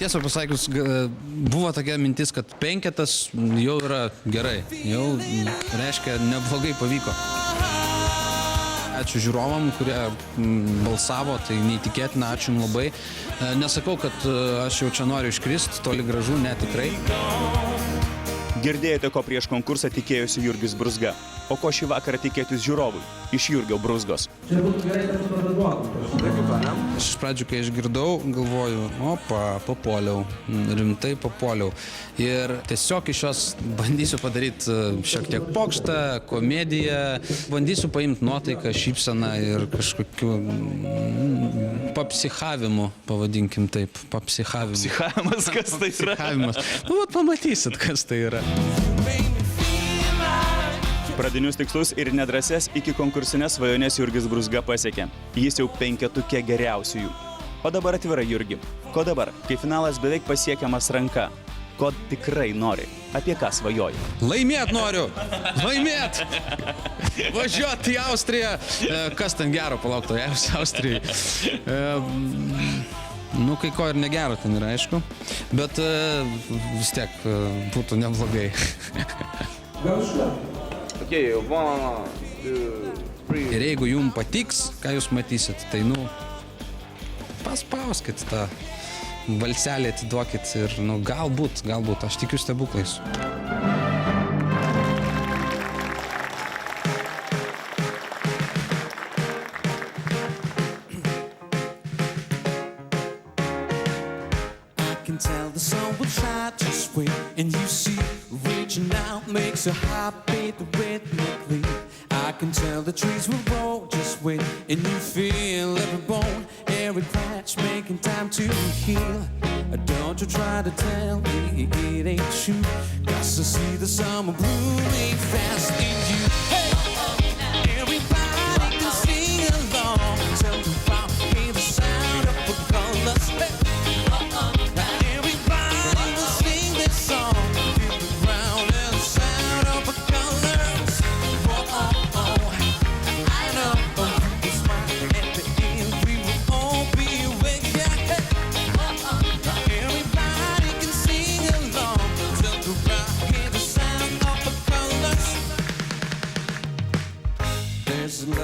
Tiesą pasakius, buvo tokia mintis, kad 5 jau yra gerai, jau reiškia neblogai pavyko. Ačiū žiūrovam, kurie balsavo, tai neįtikėtina, ačiū jums labai. Nesakau, kad aš jau čia noriu iškrist, toli gražu, ne tikrai. Girdėjote, ko prieš konkursą tikėjosi Jurgis Brūzga, o ko šį vakarą tikėtis žiūrovui iš Jurgio Brūzgos. Aš iš pradžių, kai išgirdau, galvoju, papuoliau, rimtai papuoliau. Ir tiesiog iš jos bandysiu padaryti šiek tiek pokštą, komediją, bandysiu paimti nuotaiką, šypseną ir kažkokiu papsichavimu, pavadinkim taip, papsichavimu. Psichavimas, kas tai yra? Papsichavimas. Nu, pamatysit, kas tai yra. Pradinius tikslus ir nedrąses iki konkursinės svajonės Jurgis Brūzga pasiekė. Jis jau 5 geriausiųjų. O dabar atvirai, Jurgi. Ko dabar, kai finalas beveik pasiekiamas ranka? Ko tikrai nori? Apie ką svajoji? Laimėt noriu! Laimėt! Važiuot į Austriją! Kas ten gero, palauk, to Austrijai? Nu, kai ko ir negero ten yra, aišku. Bet vis tiek būtų neblogai. Okay, 1, 2, 3. Ir jeigu jums patiks, ką jūs matysit, tai, nu, paspauskit tą balselį, atiduokit ir, nu, galbūt, aš tikiu stebuklais. I can tell the sun will shine just wait, and you see reaching out makes a heart beat rhythmically. I can tell the trees will grow just wait, and you feel every bone, every crash making time to heal. Don't you try to tell me it ain't true, 'cause I see the summer blooming fast in you. Hey, everybody can sing along, tell the crowd hear the sound of the colors. Hey.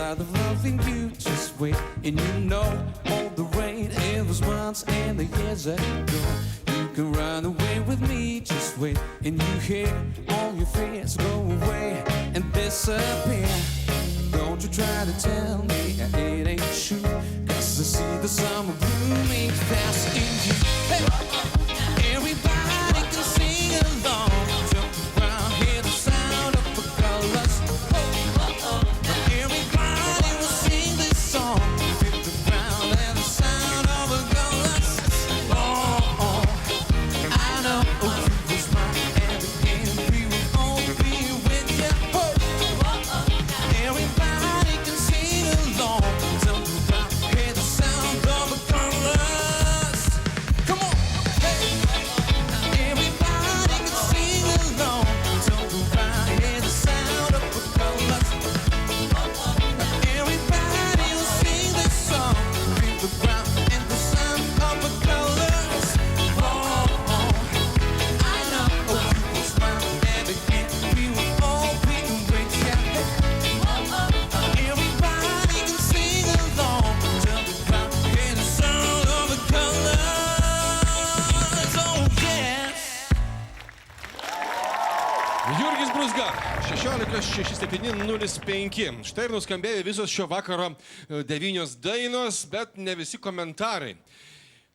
Of loving you, just wait, and you know all the rain it was once and the years ago. You can run away with me, just wait, and you hear all your fears go away and disappear. Don't you try to tell me it ain't true, 'cause I see the summer blooming fast in you. Hey, everybody can sing along, jump around, hear the sound of the colors. Jurgis Brūzga, 16-6-7-0-5. Štai ir nuskambėjo visos šio vakaro 9 dainos, bet ne visi komentarai.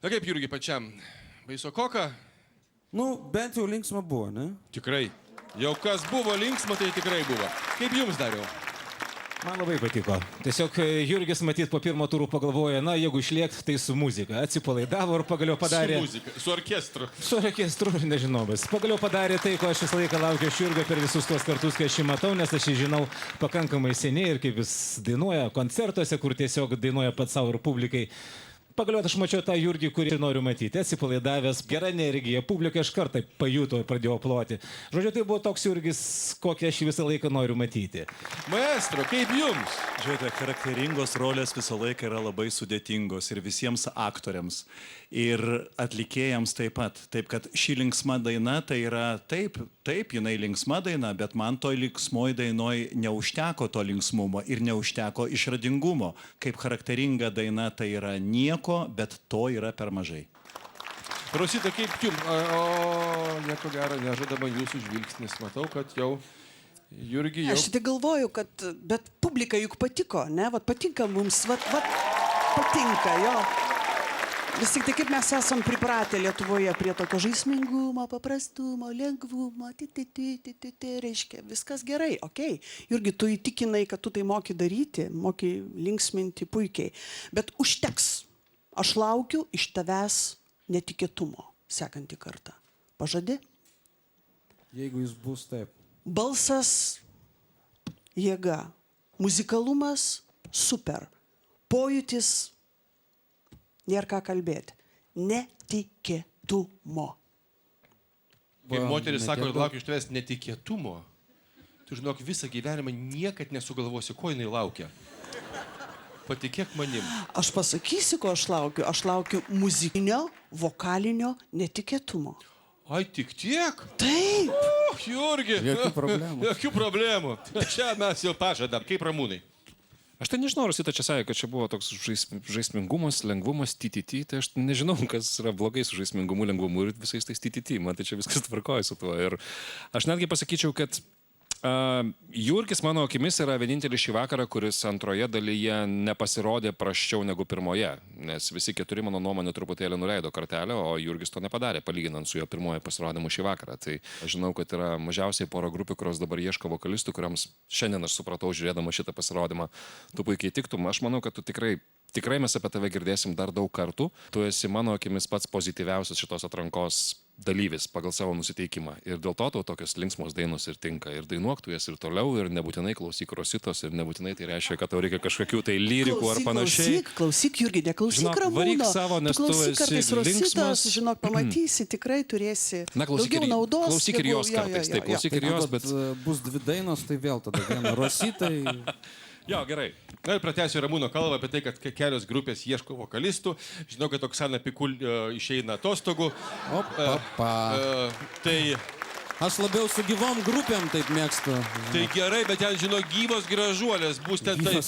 Na kaip, Jurgi, pačiam? Baisokoka? Nu, bent jau linksma buvo, ne? Tikrai. Jau kas buvo linksma, tai tikrai buvo. Kaip jums, Dariau? Man labai patiko. Tiesiog Jurgis matyt po pirmo turų pagalvoja, na, jeigu išliekt, tai su muzika. Atsipalaidavo ir pagaliau padarė... Su muzika, su orkestru. Su orkestru, nežinau, bet pagaliau padarė tai, ko aš visą laiką laukiu iš Jurgio per visus tuos kartus, kai aš jį matau, nes aš jį žinau pakankamai seniai ir kaip jis dainuoja koncertuose, kur tiesiog dainuoja pats savo ir publikai. Pagaliau aš mačiau tą Jurgį, kurį noriu matyti. Atsipalaidavęs, gera energija, publika iš karto pajuto ir pradėjo ploti. Žodžiu, tai buvo toks Jurgis, kokį aš visą laiką noriu matyti. Maestro, kaip jums? Žiūrėte, charakteringos rolės visą laiką yra labai sudėtingos ir visiems aktoriams, ir atlikėjams taip pat. Taip, kad ši linksma daina, tai yra taip, jinai linksma daina, bet man toj linksmoj dainoj neužteko to linksmumo ir neužteko išradingumo. Kaip charakteringa daina, tai yra nieko, bet to yra per mažai. Rosita, kaip jums? O, nieko gero, nežada man jūsų žvilgsnis. Matau, kad jau Jurgi jau... Aš tik galvoju, kad, bet publika juk patiko, ne? Vat patinka mums, vat patinka, jo. Vis tik tai kaip mes esam pripratę Lietuvoje prie tokio žaismingumo, paprastumo, lengvumo, reiškia, viskas gerai, okei. Jurgi, tu įtikinai, kad tu tai moki daryti, moki linksminti puikiai, bet užteks. Aš laukiu iš tavęs netikėtumo sekantį kartą. Pažadi? Jeigu jis bus taip. Balsas, jėga, muzikalumas, super, pojūtis, nėra ką kalbėti, netikėtumo. Kai moteris sako, kad laukia iš tavęs netikėtumo, tu žinok, visą gyvenimą niekad nesugalvosi, ko jinai laukia. Patikėk manim. Aš pasakysiu, ko aš laukiu muzikinio, vokalinio netikėtumo. Ai, tik tiek? Taip. Jurgi. Jokių problemų. Jokių problemų. Čia mes jau pažadam. Kaip Ramūnai? Aš tai nežinau, Rosita čia sakė, kad čia buvo toks žaismingumas, lengvumas, TTT, tai aš nežinau, kas yra blogai su žaismingumu, lengvumu ir visais tais TTT, man tai čia viskas tvarkoja su tuo. Ir aš netgi pasakyčiau, kad Jurgis mano akimis yra vienintelis šį vakarą, kuris antroje dalyje nepasirodė prasčiau negu pirmoje, nes visi keturi, mano nuomonė, truputėlį nuleido kartelę, o Jurgis to nepadarė, palyginant su jo pirmojo pasirodymu šį vakarą. Tai aš žinau, kad yra mažiausiai pora grupių, kurios dabar ieško vokalistų, kuriams šiandien aš supratau, žiūrėdama šitą pasirodymą, tu puikiai tiktum. Aš manau, kad tu tikrai mes apie tave girdėsim dar daug kartų. Tu esi mano akimis pats pozityviausias šitos atrankos dalyvis pagal savo nusiteikimą. Ir dėl to tau tokios linksmos dainos ir tinka. Ir dainuok tu jas ir toliau, ir nebūtinai klausyk Rositos, ir nebūtinai tai reiškia, kad tau reikia kažkokių tai lyrikų ar panašiai. Klausyk, Jurgi, neklausyk Ramūno. Varyk savo, nes tu esi linksmas. Žinok, pamatysi, tikrai turėsi daugiau naudos. Klausyk ir jos kartais, taip, klausyk ir jos, bet... Bus dvi dainos, tai vėl tada viena Rositai. Jo, gerai. Na ir pratęsiu Ramūno kalbą apie tai, kad kelios grupės ieško vokalistų. Žinau, kad Oksana Pikul išeina atostogų. Tai... Aš labiau su gyvom grupėm taip mėgstu. Tai gerai, bet ten, žinau, gyvos gražuolės, bus ten tai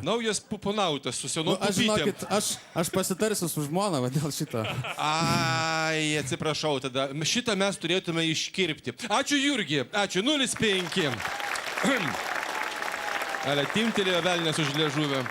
naujas puponautas su senom pupytėm. Aš pasitarsiu su žmona, va dėl šito. Ai, atsiprašau tada. Šitą mes turėtume iškirpti. Ačiū Jurgi, ačiū 0,5. Ale timtelėjo velnės už liežuvę.